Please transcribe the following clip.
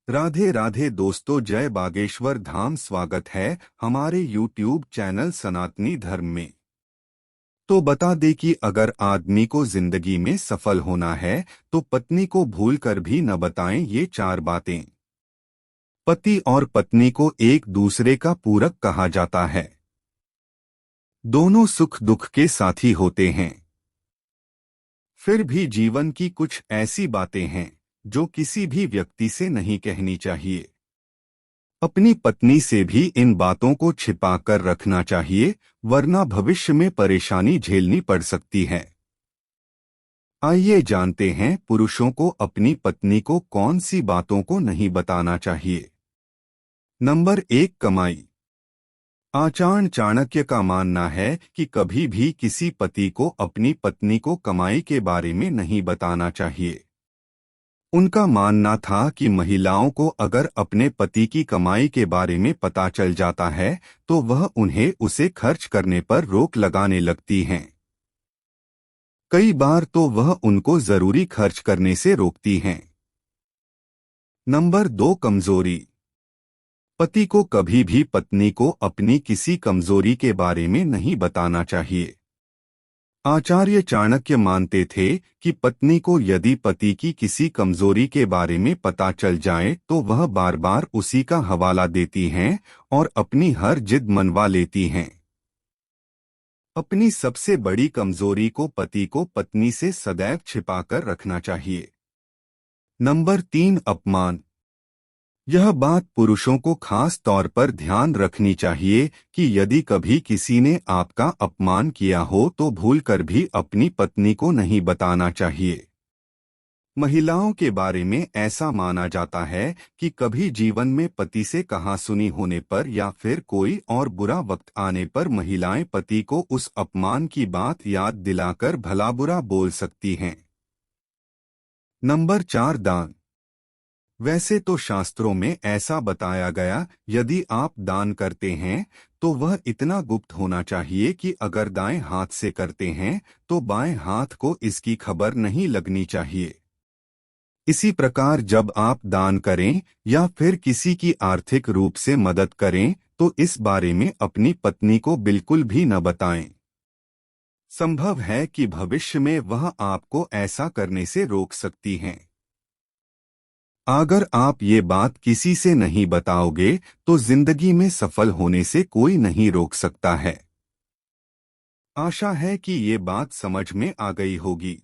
राधे राधे दोस्तों, जय बागेश्वर धाम। स्वागत है हमारे YouTube चैनल सनातनी धर्म में। तो बता दे कि अगर आदमी को जिंदगी में सफल होना है तो पत्नी को भूल कर भी न बताएं ये चार बातें। पति और पत्नी को एक दूसरे का पूरक कहा जाता है। दोनों सुख दुख के साथी होते हैं। फिर भी जीवन की कुछ ऐसी बातें हैं जो किसी भी व्यक्ति से नहीं कहनी चाहिए। अपनी पत्नी से भी इन बातों को छिपा कर रखना चाहिए, वरना भविष्य में परेशानी झेलनी पड़ सकती है। आइए जानते हैं पुरुषों को अपनी पत्नी को कौन सी बातों को नहीं बताना चाहिए। नंबर 1, कमाई। आचार्य चाणक्य का मानना है कि कभी भी किसी पति को अपनी पत्नी को कमाई के बारे में नहीं बताना चाहिए। उनका मानना था कि महिलाओं को अगर अपने पति की कमाई के बारे में पता चल जाता है तो वह उन्हें उसे खर्च करने पर रोक लगाने लगती हैं। कई बार तो वह उनको जरूरी खर्च करने से रोकती हैं। नंबर 2, कमजोरी। पति को कभी भी पत्नी को अपनी किसी कमजोरी के बारे में नहीं बताना चाहिए। आचार्य चाणक्य मानते थे कि पत्नी को यदि पति की किसी कमजोरी के बारे में पता चल जाए तो वह बार बार उसी का हवाला देती हैं और अपनी हर जिद मनवा लेती हैं। अपनी सबसे बड़ी कमजोरी को पति को पत्नी से सदैव छिपाकर रखना चाहिए। नंबर 3, अपमान। यह बात पुरुषों को खास तौर पर ध्यान रखनी चाहिए कि यदि कभी किसी ने आपका अपमान किया हो तो भूलकर भी अपनी पत्नी को नहीं बताना चाहिए। महिलाओं के बारे में ऐसा माना जाता है कि कभी जीवन में पति से कहासुनी होने पर या फिर कोई और बुरा वक्त आने पर महिलाएं पति को उस अपमान की बात याद दिलाकर भला बुरा बोल सकती हैं। नंबर 4, दान। वैसे तो शास्त्रों में ऐसा बताया गया, यदि आप दान करते हैं तो वह इतना गुप्त होना चाहिए कि अगर दाएं हाथ से करते हैं तो बाएं हाथ को इसकी खबर नहीं लगनी चाहिए। इसी प्रकार जब आप दान करें या फिर किसी की आर्थिक रूप से मदद करें तो इस बारे में अपनी पत्नी को बिल्कुल भी न बताएं। संभव है कि भविष्य में वह आपको ऐसा करने से रोक सकती हैं। अगर आप ये बात किसी से नहीं बताओगे तो जिंदगी में सफल होने से कोई नहीं रोक सकता है। आशा है कि ये बात समझ में आ गई होगी।